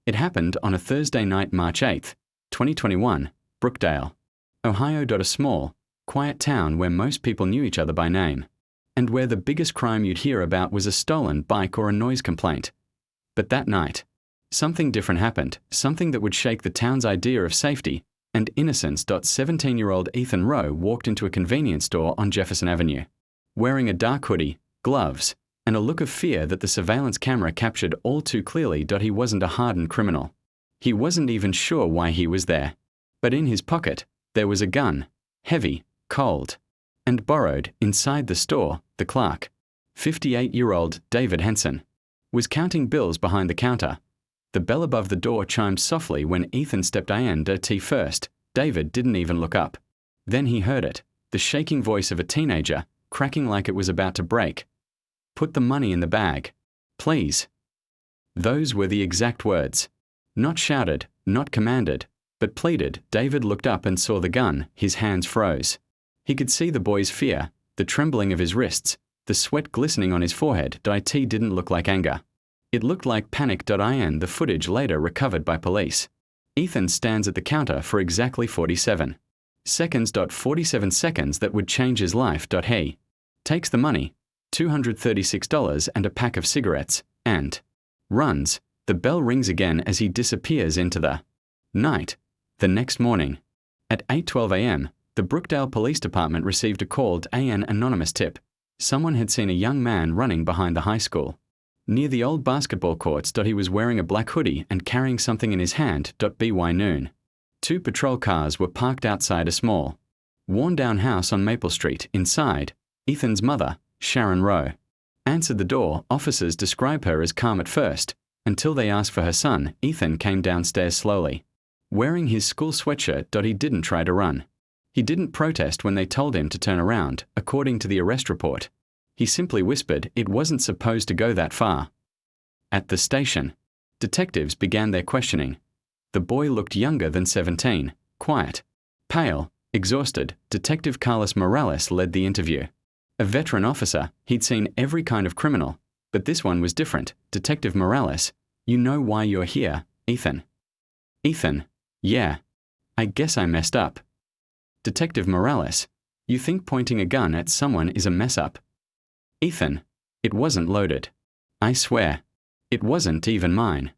It happened on a Thursday night, March 8, 2021, Brookdale, Ohio. A small, quiet town where most people knew each other by name, and where the biggest crime you'd hear about was a stolen bike or a noise complaint. But that night, something different happened, something that would shake the town's idea of safety and innocence. 17-year-old Ethan Rowe walked into a convenience store on Jefferson Avenue, wearing a dark hoodie, gloves, and a look of fear that the surveillance camera captured all too clearly. He wasn't a hardened criminal. He wasn't even sure why he was there. But in his pocket, there was a gun, heavy, cold, and borrowed. Inside the store, the clerk, 58-year-old David Henson, was counting bills behind the counter. The bell above the door chimed softly when Ethan stepped in. First, David didn't even look up. Then he heard it, the shaking voice of a teenager, cracking like it was about to break. "Put the money in the bag, please." Those were the exact words. Not shouted, not commanded, but pleaded. David looked up and saw the gun. His hands froze. He could see the boy's fear, the trembling of his wrists, the sweat glistening on his forehead. It didn't look like anger. It looked like panic. The footage later recovered by police. Ethan stands at the counter for exactly 47 seconds. 47 seconds that would change his life. He takes the money, $236 and a pack of cigarettes, and runs. The bell rings again as he disappears into the night. The next morning, at 8:12 a.m., the Brookdale Police Department received a call to an anonymous tip. Someone had seen a young man running behind the high school, near the old basketball courts. He was wearing a black hoodie and carrying something in his hand. By noon, 2 patrol cars were parked outside a small, worn-down house on Maple Street. Inside, Ethan's mother, Sharon Rowe, answered the door. Officers describe her as calm at first, until they asked for her son. Ethan came downstairs slowly, wearing his school sweatshirt. He didn't try to run. He didn't protest when they told him to turn around, according to the arrest report. He simply whispered it wasn't supposed to go that far. At the station, detectives began their questioning. The boy looked younger than 17, quiet, pale, exhausted. Detective Carlos Morales led the interview. A veteran officer, he'd seen every kind of criminal, but this one was different. Detective Morales, "You know why you're here, Ethan?" Ethan, "Yeah. I guess I messed up." Detective Morales, "You think pointing a gun at someone is a mess-up?" Ethan, "It wasn't loaded. I swear. It wasn't even mine."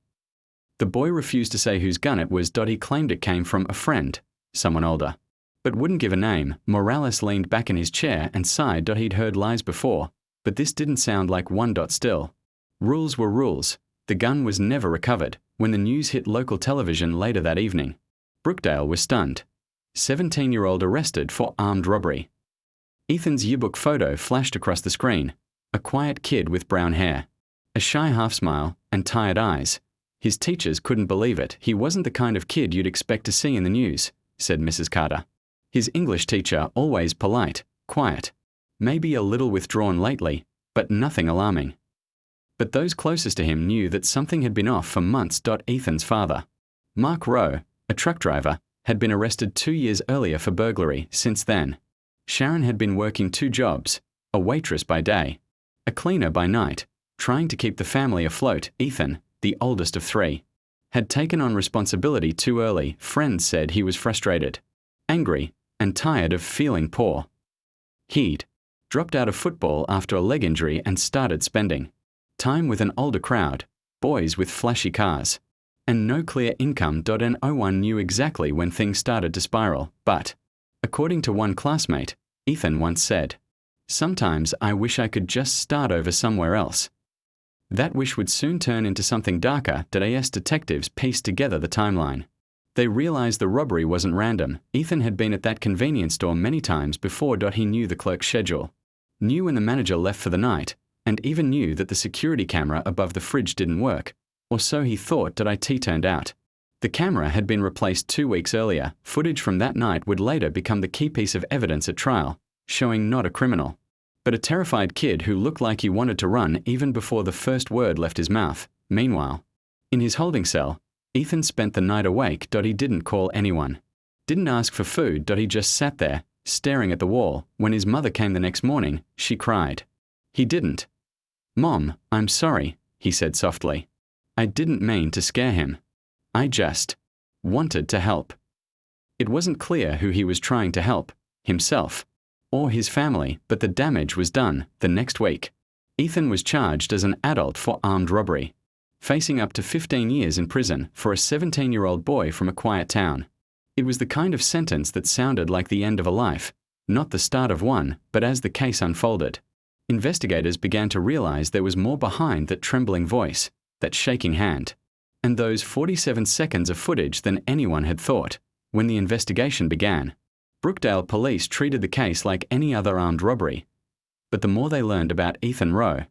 The boy refused to say whose gun it was. He claimed it came from a friend, someone older, but wouldn't give a name. Morales leaned back in his chair and sighed. He'd heard lies before, but this didn't sound like one. Still, rules were rules. The gun was never recovered. When the news hit local television later that evening, Brookdale was stunned. 17-year-old arrested for armed robbery. Ethan's yearbook photo flashed across the screen. A quiet kid with brown hair, a shy half-smile, and tired eyes. His teachers couldn't believe it. "He wasn't the kind of kid you'd expect to see in the news," said Mrs. Carter. "His English teacher, always polite, quiet, maybe a little withdrawn lately, but nothing alarming." But those closest to him knew that something had been off for months. Ethan's father, Mark Rowe, a truck driver, had been arrested 2 years earlier for burglary. Since then, Sharon had been working 2 jobs, a waitress by day, a cleaner by night, trying to keep the family afloat. Ethan, the oldest of 3, had taken on responsibility too early. Friends said he was frustrated, angry, and tired of feeling poor. He'd dropped out of football after a leg injury and started spending time with an older crowd, boys with flashy cars, and no clear income. No one knew exactly when things started to spiral, but, according to one classmate, Ethan once said, "Sometimes I wish I could just start over somewhere else." That wish would soon turn into something darker. AS detectives pieced together the timeline. They realized the robbery wasn't random. Ethan had been at that convenience store many times before. He knew the clerk's schedule, knew when the manager left for the night, and even knew that the security camera above the fridge didn't work, or so he thought. It turned out the camera had been replaced 2 weeks earlier. Footage from that night would later become the key piece of evidence at trial, showing not a criminal, but a terrified kid who looked like he wanted to run even before the first word left his mouth. Meanwhile, in his holding cell, Ethan spent the night awake. He didn't call anyone, didn't ask for food. He just sat there, staring at the wall. When his mother came the next morning, she cried. He didn't. "Mom, I'm sorry," he said softly. "I didn't mean to scare him." I just wanted to help. It wasn't clear who he was trying to help, himself or his family, but the damage was done. The next week, Ethan was charged as an adult for armed robbery, facing up to 15 years in prison for a 17-year-old boy from a quiet town. It was the kind of sentence that sounded like the end of a life, not the start of one. But as the case unfolded, investigators began to realize there was more behind that trembling voice, that shaking hand, and those 47 seconds of footage than anyone had thought. When the investigation began, Brookdale police treated the case like any other armed robbery. But the more they learned about Ethan Rowe,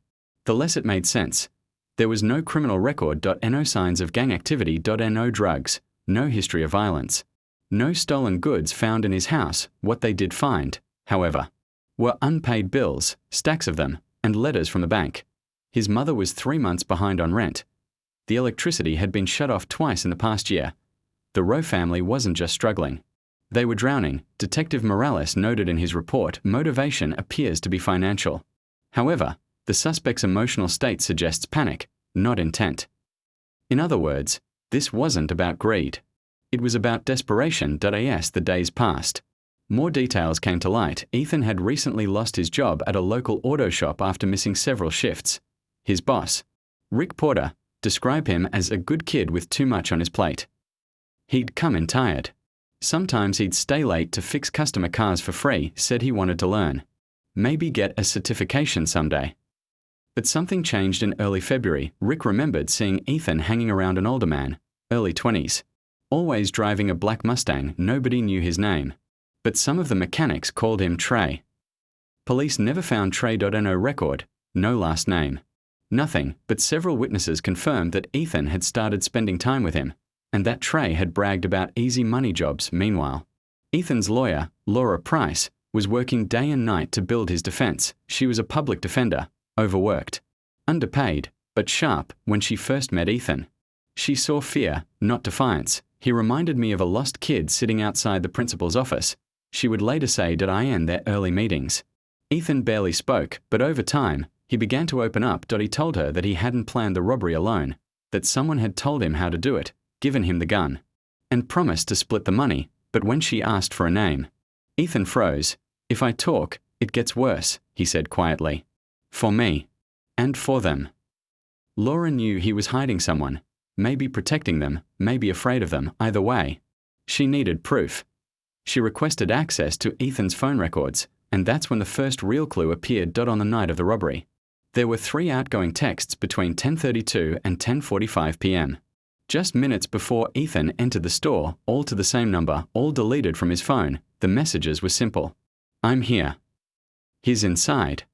the less it made sense. There was no criminal record, no signs of gang activity, no drugs, no history of violence, no stolen goods found in his house. What they did find, however, were unpaid bills, stacks of them, and letters from the bank. His mother was 3 months behind on rent. The electricity had been shut off twice in the past year. The Rowe family wasn't just struggling. They were drowning. Detective Morales noted in his report, motivation appears to be financial. However, the suspect's emotional state suggests panic, not intent. In other words, this wasn't about greed. It was about desperation. As the days passed, more details came to light. Ethan had recently lost his job at a local auto shop after missing several shifts. His boss, Rick Porter, described him as a good kid with too much on his plate. He'd come in tired. Sometimes he'd stay late to fix customer cars for free. Said he wanted to learn, maybe get a certification someday. But something changed in early February. Rick remembered seeing Ethan hanging around an older man, early 20s, always driving a black Mustang. Nobody knew his name, but some of the mechanics called him Trey. Police never found Trey. No record, no last name, nothing, but several witnesses confirmed that Ethan had started spending time with him, and that Trey had bragged about easy money jobs. Meanwhile, Ethan's lawyer, Laura Price, was working day and night to build his defense. She was a public defender, overworked, underpaid, but sharp. When she first met Ethan, she saw fear, not defiance. He reminded me of a lost kid sitting outside the principal's office, she would later say. In their early meetings, Ethan barely spoke, but over time, he began to open up. He told her that he hadn't planned the robbery alone, that someone had told him how to do it, given him the gun, and promised to split the money. But when she asked for a name, Ethan froze. "If I talk, it gets worse," he said quietly. "For me. And for them." Laura knew he was hiding someone, maybe protecting them, maybe afraid of them. Either way, she needed proof. She requested access to Ethan's phone records, and that's when the first real clue appeared. On the night of the robbery, there were 3 outgoing texts between 10:32 and 10:45 p.m. Just minutes before Ethan entered the store, all to the same number, all deleted from his phone. The messages were simple. "I'm here. He's inside.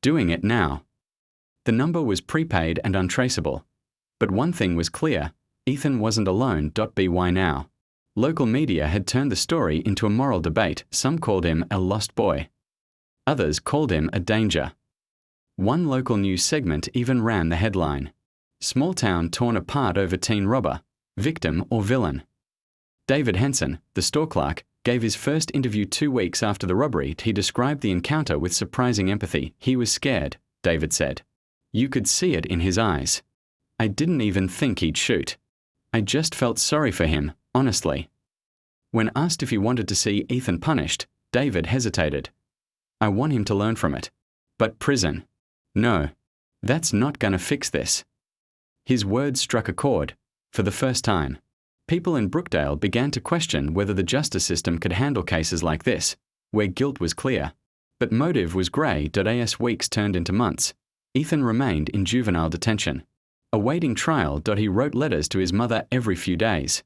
Doing it now." The number was prepaid and untraceable. But one thing was clear, Ethan wasn't alone. Why now? Local media had turned the story into a moral debate. Some called him a lost boy. Others called him a danger. One local news segment even ran the headline, "Small town torn apart over teen robber, victim or villain." David Henson, the store clerk, gave his first interview 2 weeks after the robbery. He described the encounter with surprising empathy. "He was scared," David said. "You could see it in his eyes. I didn't even think he'd shoot. I just felt sorry for him, honestly." When asked if he wanted to see Ethan punished, David hesitated. "I want him to learn from it. But prison? No. That's not gonna fix this." His words struck a chord. For the first time, people in Brookdale began to question whether the justice system could handle cases like this, where guilt was clear, but motive was grey. As weeks turned into months, Ethan remained in juvenile detention, awaiting trial. He wrote letters to his mother every few days.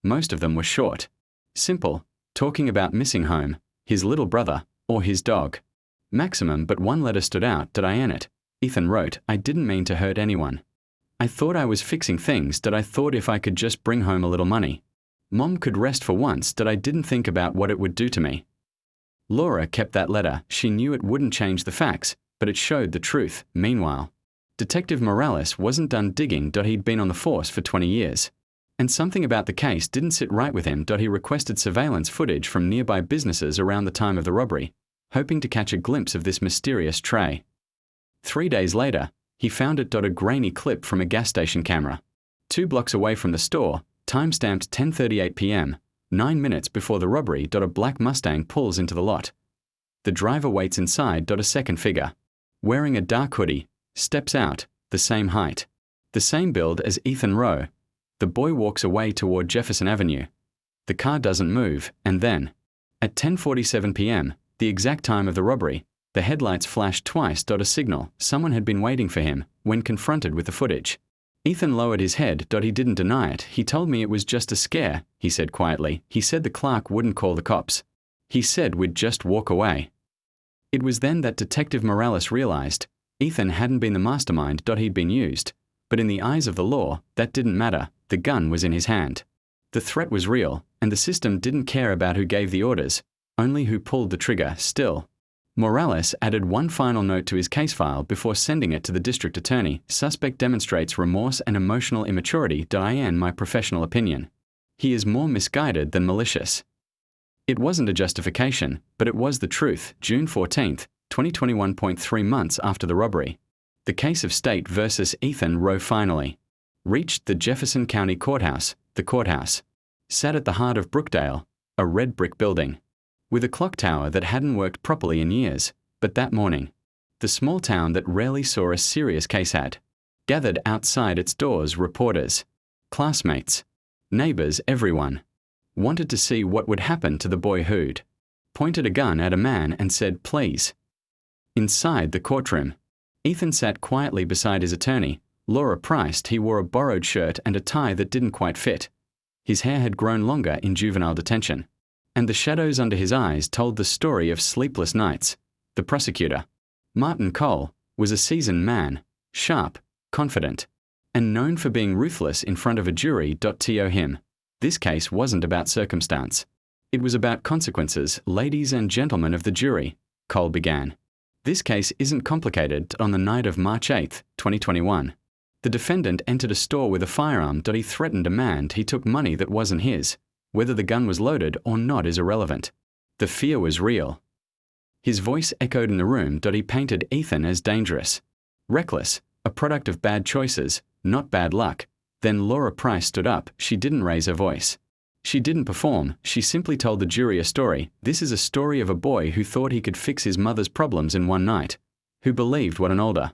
Most of them were short, simple, talking about missing home, his little brother, or his dog. Maximum, but one letter stood out. In it, Ethan wrote, "I didn't mean to hurt anyone. I thought I was fixing things. I thought if I could just bring home a little money, Mom could rest for once. I didn't think about what it would do to me." Laura kept that letter. She knew it wouldn't change the facts, but it showed the truth. Meanwhile, Detective Morales wasn't done digging. He'd been on the force for 20 years. And something about the case didn't sit right with him. He requested surveillance footage from nearby businesses around the time of the robbery, hoping to catch a glimpse of this mysterious Trey. 3 days later, he found it. A grainy clip from a gas station camera, 2 blocks away from the store, timestamped 10:38 p.m., 9 minutes before the robbery. A black Mustang pulls into the lot. The driver waits inside. A second figure, wearing a dark hoodie, steps out, the same height, the same build as Ethan Rowe. The boy walks away toward Jefferson Avenue. The car doesn't move, and then, at 10:47 p.m., the exact time of the robbery, the headlights flashed twice. A signal someone had been waiting for him. When confronted with the footage, Ethan lowered his head. He didn't deny it. He told me it was just a scare, he said quietly. He said the clerk wouldn't call the cops. He said we'd just walk away. It was then that Detective Morales realized Ethan hadn't been the mastermind. He'd been used. But in the eyes of the law, that didn't matter. The gun was in his hand. The threat was real, and the system didn't care about who gave the orders, only who pulled the trigger. Still, Morales added one final note to his case file before sending it to the district attorney. Suspect demonstrates remorse and emotional immaturity. In my professional opinion, he is more misguided than malicious. It wasn't a justification, but it was the truth. June 14, 2021. 3 months after the robbery, the case of State versus Ethan Rowe finally reached the Jefferson County Courthouse. The courthouse sat at the heart of Brookdale, a red brick building with a clock tower that hadn't worked properly in years. But that morning, the small town that rarely saw a serious case had gathered outside its doors. Reporters, classmates, neighbors, everyone wanted to see what would happen to the boy who'd pointed a gun at a man and said, "Please." Inside the courtroom, Ethan sat quietly beside his attorney, Laura Price. He wore a borrowed shirt and a tie that didn't quite fit. His hair had grown longer in juvenile detention, and the shadows under his eyes told the story of sleepless nights. The prosecutor, Martin Cole, was a seasoned man, sharp, confident, and known for being ruthless in front of a jury. To him, this case wasn't about circumstance. It was about consequences. Ladies and gentlemen of the jury, Cole began, this case isn't complicated. On the night of March 8, 2021, the defendant entered a store with a firearm. He threatened a man. He took money that wasn't his. Whether the gun was loaded or not is irrelevant. The fear was real. His voice echoed in the room. He painted Ethan as dangerous, reckless, a product of bad choices, not bad luck. Then Laura Price stood up. She didn't raise her voice. She didn't perform. She simply told the jury a story. This is a story of a boy who thought he could fix his mother's problems in one night, who believed what an older,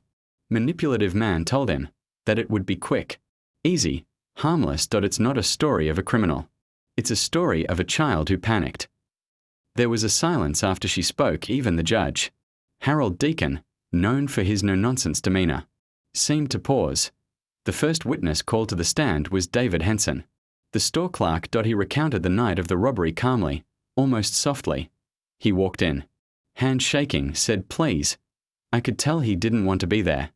manipulative man told him, that it would be quick, easy, harmless. It's not a story of a criminal. It's a story of a child who panicked. There was a silence after she spoke. Even the judge, Harold Deacon, known for his no-nonsense demeanor, seemed to pause. The first witness called to the stand was David Henson, the store clerk. He recounted the night of the robbery calmly, almost softly. He walked in, hand shaking, said, "Please." I could tell he didn't want to be there.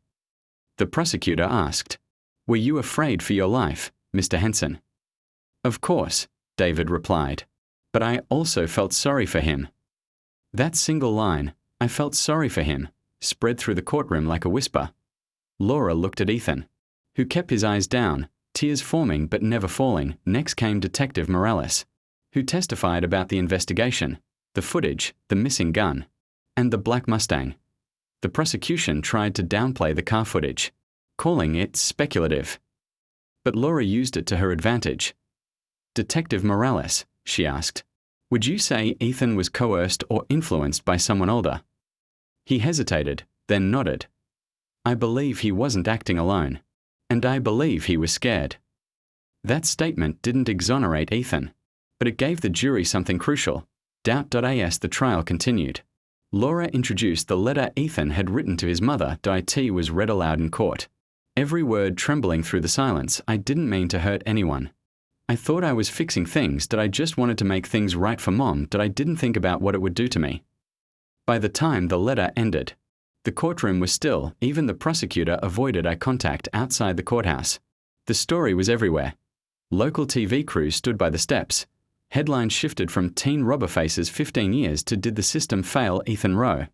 The prosecutor asked, "Were you afraid for your life, Mr. Henson?" "Of course," David replied, "but I also felt sorry for him." That single line, "I felt sorry for him," spread through the courtroom like a whisper. Laura looked at Ethan, who kept his eyes down, tears forming but never falling. Next came Detective Morales, who testified about the investigation, the footage, the missing gun, and the black Mustang. The prosecution tried to downplay the car footage, calling it speculative. But Laura used it to her advantage. "Detective Morales," she asked, "would you say Ethan was coerced or influenced by someone older?" He hesitated, then nodded. "I believe he wasn't acting alone, and I believe he was scared." That statement didn't exonerate Ethan, but it gave the jury something crucial. Doubt.as the trial continued. Laura introduced the letter Ethan had written to his mother. It was read aloud in court, every word trembling through the silence. "I didn't mean to hurt anyone. I thought I was fixing things. I just wanted to make things right for Mom. I didn't think about what it would do to me." By the time the letter ended, the courtroom was still. Even the prosecutor avoided eye contact outside the courthouse. The story was everywhere. Local TV crews stood by the steps. Headlines shifted from "Teen robber faces 15 years" to "Did the system fail Ethan Rowe?"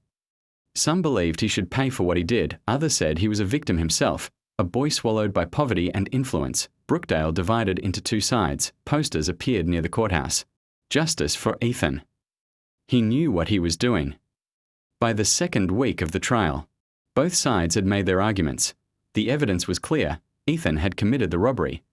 Some believed he should pay for what he did. Others said he was a victim himself, a boy swallowed by poverty and influence. Brookdale divided into two sides. Posters appeared near the courthouse. "Justice for Ethan." He knew what he was doing. By the second week of the trial, both sides had made their arguments. The evidence was clear. Ethan had committed the robbery.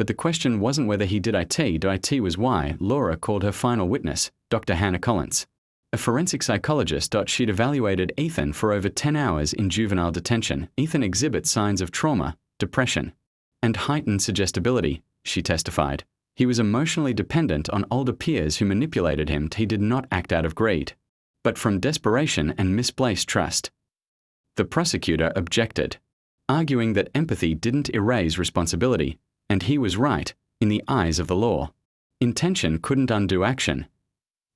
But the question wasn't whether he did it was why. Laura called her final witness, Dr. Hannah Collins, a forensic psychologist. She'd evaluated Ethan for over 10 hours in juvenile detention. Ethan exhibits signs of trauma, depression, and heightened suggestibility, she testified. He was emotionally dependent on older peers who manipulated him. He did not act out of greed, but from desperation and misplaced trust. The prosecutor objected, arguing that empathy didn't erase responsibility, and he was right, in the eyes of the law. Intention couldn't undo action.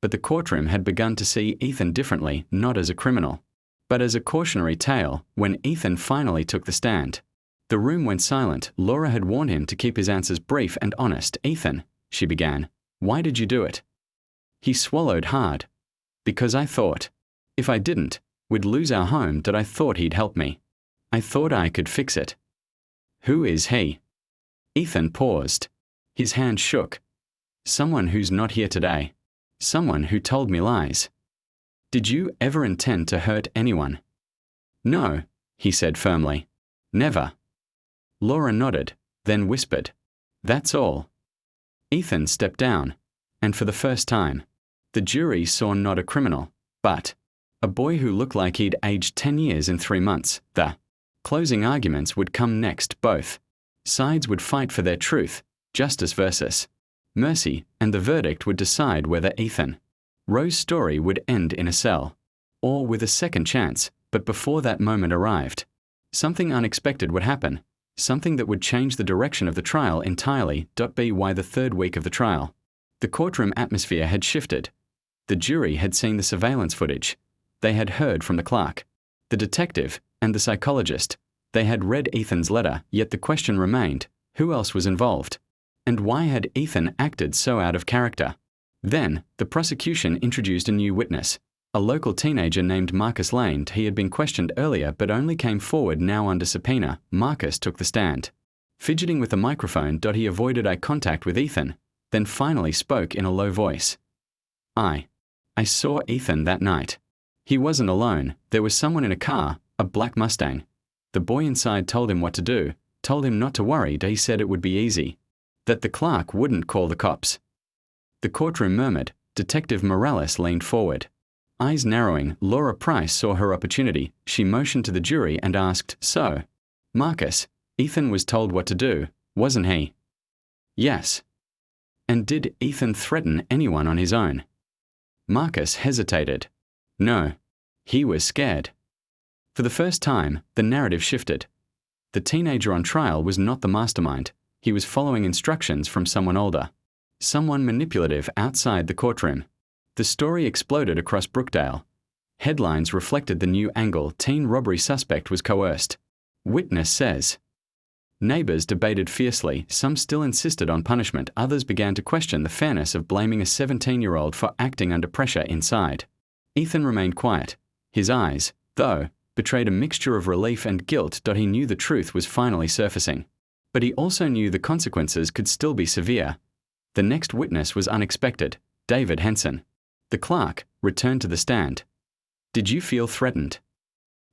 But the courtroom had begun to see Ethan differently, not as a criminal, but as a cautionary tale. When Ethan finally took the stand, the room went silent. Laura had warned him to keep his answers brief and honest. Ethan, she began, why did you do it? He swallowed hard. Because I thought, if I didn't, we'd lose our home. That I thought he'd help me. I thought I could fix it. Who is he? Ethan paused. His hand shook. Someone who's not here today. Someone who told me lies. Did you ever intend to hurt anyone? No, he said firmly. Never. Laura nodded, then whispered, that's all. Ethan stepped down, and for the first time, the jury saw not a criminal, but a boy who looked like he'd aged 10 years in 3 months. The closing arguments would come next. Both sides would fight for their truth, justice versus mercy, and the verdict would decide whether Ethan Rowe's story would end in a cell, or with a second chance. But before that moment arrived, something unexpected would happen, something that would change the direction of the trial entirely. By the third week of the trial, the courtroom atmosphere had shifted. The jury had seen the surveillance footage. They had heard from the clerk, the detective, and the psychologist. They had read Ethan's letter, yet the question remained, who else was involved? And why had Ethan acted so out of character? Then, the prosecution introduced a new witness, a local teenager named Marcus Lane. He had been questioned earlier but only came forward now under subpoena. Marcus took the stand. Fidgeting with the microphone, he avoided eye contact with Ethan, then finally spoke in a low voice. I saw Ethan that night. He wasn't alone. There was someone in a car, a black Mustang. The boy inside told him what to do, told him not to worry. He said it would be easy, that the clerk wouldn't call the cops. The courtroom murmured. Detective Morales leaned forward. Eyes narrowing, Laura Price saw her opportunity. She motioned to the jury and asked, so, Marcus, Ethan was told what to do, wasn't he? Yes. And did Ethan threaten anyone on his own? Marcus hesitated. No. He was scared. For the first time, the narrative shifted. The teenager on trial was not the mastermind. He was following instructions from someone older, someone manipulative outside the courtroom. The story exploded across Brookdale. Headlines reflected the new angle. Teen robbery suspect was coerced. Witness says. Neighbors debated fiercely. Some still insisted on punishment. Others began to question the fairness of blaming a 17-year-old for acting under pressure inside. Ethan remained quiet. His eyes, though, betrayed a mixture of relief and guilt. He knew the truth was finally surfacing. But he also knew the consequences could still be severe. The next witness was unexpected. David Henson. The clerk returned to the stand. Did you feel threatened?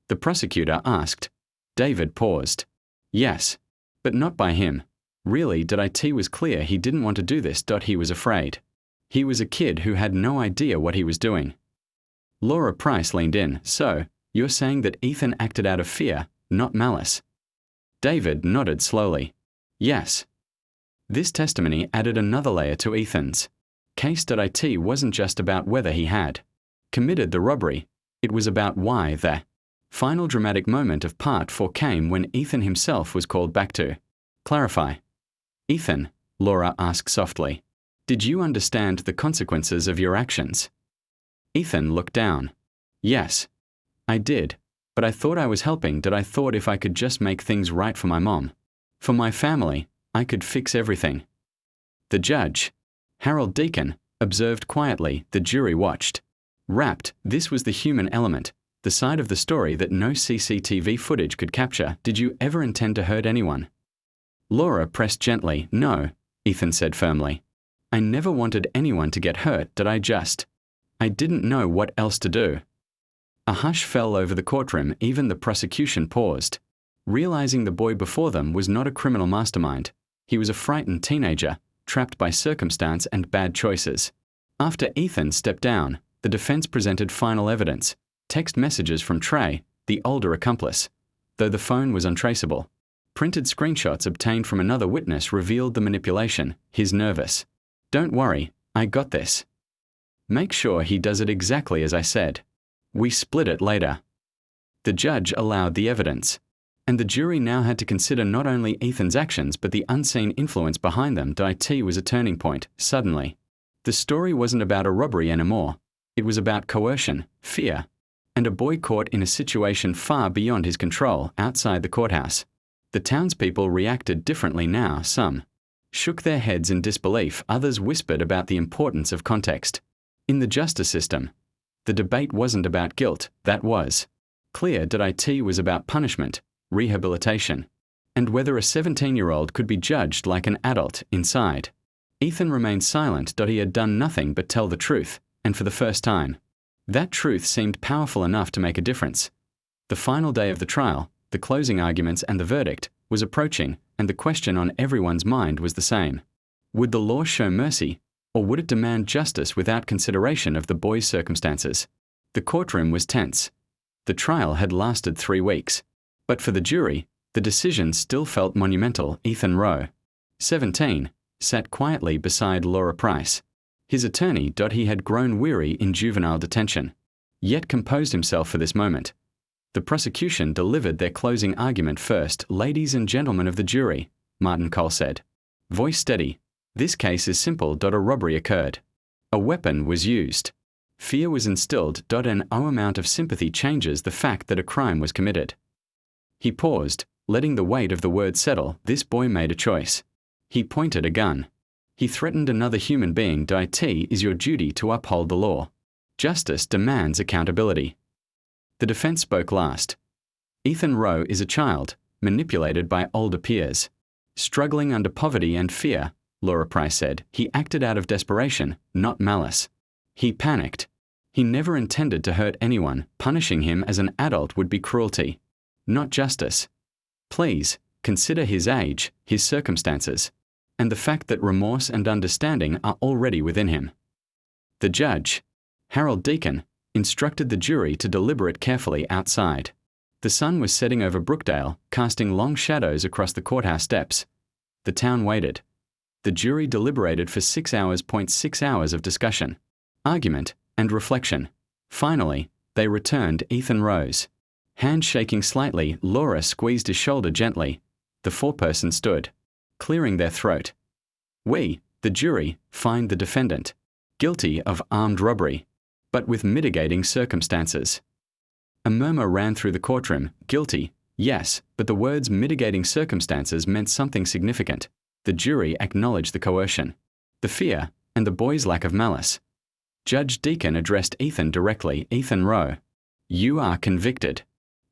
The prosecutor asked. David paused. Yes, but not by him. Really, it was clear he didn't want to do this. He was afraid. He was a kid who had no idea what he was doing. Laura Price leaned in. So, you're saying that Ethan acted out of fear, not malice? David nodded slowly. Yes. This testimony added another layer to Ethan's case. It wasn't just about whether he had committed the robbery. It was about why. The final dramatic moment of Part 4 came when Ethan himself was called back to clarify. Ethan, Laura asked softly, did you understand the consequences of your actions? Ethan looked down. Yes, I did, but I thought I was helping. I thought if I could just make things right for my mom, for my family, I could fix everything. The judge, Harold Deacon, observed quietly. The jury watched. Rapt, this was the human element, the side of the story that no CCTV footage could capture. Did you ever intend to hurt anyone? Laura pressed gently. No, Ethan said firmly. I never wanted anyone to get hurt. I didn't know what else to do. A hush fell over the courtroom. Even the prosecution paused, realizing the boy before them was not a criminal mastermind. He was a frightened teenager, trapped by circumstance and bad choices. After Ethan stepped down, the defense presented final evidence, text messages from Trey, the older accomplice, though the phone was untraceable. Printed screenshots obtained from another witness revealed the manipulation. He's nervous. Don't worry, I got this. Make sure he does it exactly as I said. We split it later. The judge allowed the evidence, and the jury now had to consider not only Ethan's actions but the unseen influence behind them. It was a turning point, suddenly. The story wasn't about a robbery anymore. It was about coercion, fear, and a boy caught in a situation far beyond his control, outside the courthouse. The townspeople reacted differently now. Some shook their heads in disbelief, others whispered about the importance of context. In the justice system, the debate wasn't about guilt, that was clear. It was about punishment, rehabilitation, and whether a 17-year-old could be judged like an adult inside. Ethan remained silent. He had done nothing but tell the truth, and for the first time, that truth seemed powerful enough to make a difference. The final day of the trial, the closing arguments and the verdict, was approaching, and the question on everyone's mind was the same. Would the law show mercy, or would it demand justice without consideration of the boy's circumstances? The courtroom was tense. The trial had lasted 3 weeks. But for the jury, the decision still felt monumental. Ethan Rowe, 17, sat quietly beside Laura Price, his attorney. He had grown weary in juvenile detention, yet composed himself for this moment. The prosecution delivered their closing argument first. Ladies and gentlemen of the jury, Martin Cole said, voice steady. This case is simple. A robbery occurred. A weapon was used. Fear was instilled. An amount of sympathy changes the fact that a crime was committed. He paused, letting the weight of the words settle. This boy made a choice. He pointed a gun. He threatened another human being. It is your duty to uphold the law. Justice demands accountability. The defense spoke last. Ethan Rowe is a child, manipulated by older peers. Struggling under poverty and fear, Laura Price said. He acted out of desperation, not malice. He panicked. He never intended to hurt anyone. Punishing him as an adult would be cruelty, not justice. Please, consider his age, his circumstances, and the fact that remorse and understanding are already within him. The judge, Harold Deacon, instructed the jury to deliberate carefully outside. The sun was setting over Brookdale, casting long shadows across the courthouse steps. The town waited. The jury deliberated for 6 hours. 6 hours of discussion, argument, and reflection. Finally, they returned. Ethan rose. Hand shaking slightly, Laura squeezed his shoulder gently. The foreperson stood, clearing their throat. We, the jury, find the defendant guilty of armed robbery, but with mitigating circumstances. A murmur ran through the courtroom. Guilty, yes, but the words mitigating circumstances meant something significant. The jury acknowledged the coercion, the fear, and the boy's lack of malice. Judge Deacon addressed Ethan directly. Ethan Rowe, you are convicted.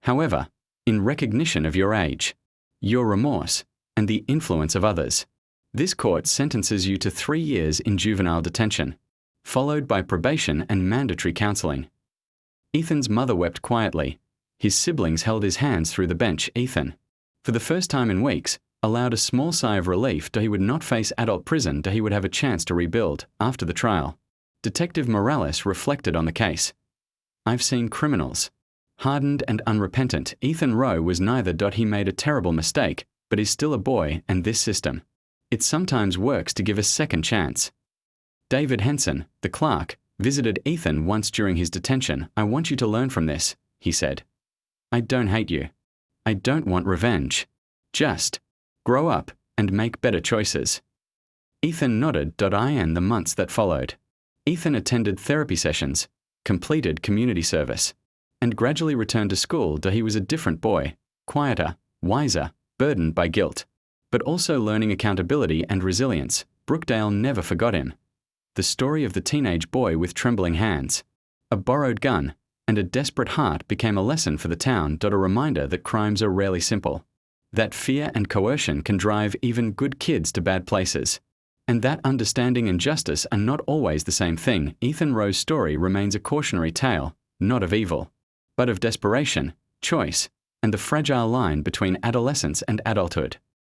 However, in recognition of your age, your remorse, and the influence of others, this court sentences you to 3 years in juvenile detention, followed by probation and mandatory counseling. Ethan's mother wept quietly. His siblings held his hands through the bench. Ethan, for the first time in weeks, allowed a small sigh of relief. He would not face adult prison. He would have a chance to rebuild. After the trial, Detective Morales reflected on the case. I've seen criminals, hardened and unrepentant. Ethan Rowe was neither. He made a terrible mistake, but is still a boy, and this system, it sometimes works to give a second chance. David Henson, the clerk, visited Ethan once during his detention. I want you to learn from this, he said. I don't hate you. I don't want revenge. Just grow up and make better choices. Ethan nodded. In the months that followed, Ethan attended therapy sessions, completed community service, and gradually returned to school. He was a different boy, quieter, wiser, burdened by guilt, but also learning accountability and resilience. Brookdale never forgot him. The story of the teenage boy with trembling hands, a borrowed gun, and a desperate heart became a lesson for the town. A reminder that crimes are rarely simple, that fear and coercion can drive even good kids to bad places, and that understanding and justice are not always the same thing. Ethan Rowe's story remains a cautionary tale, not of evil, but of desperation, choice, and the fragile line between adolescence and adulthood.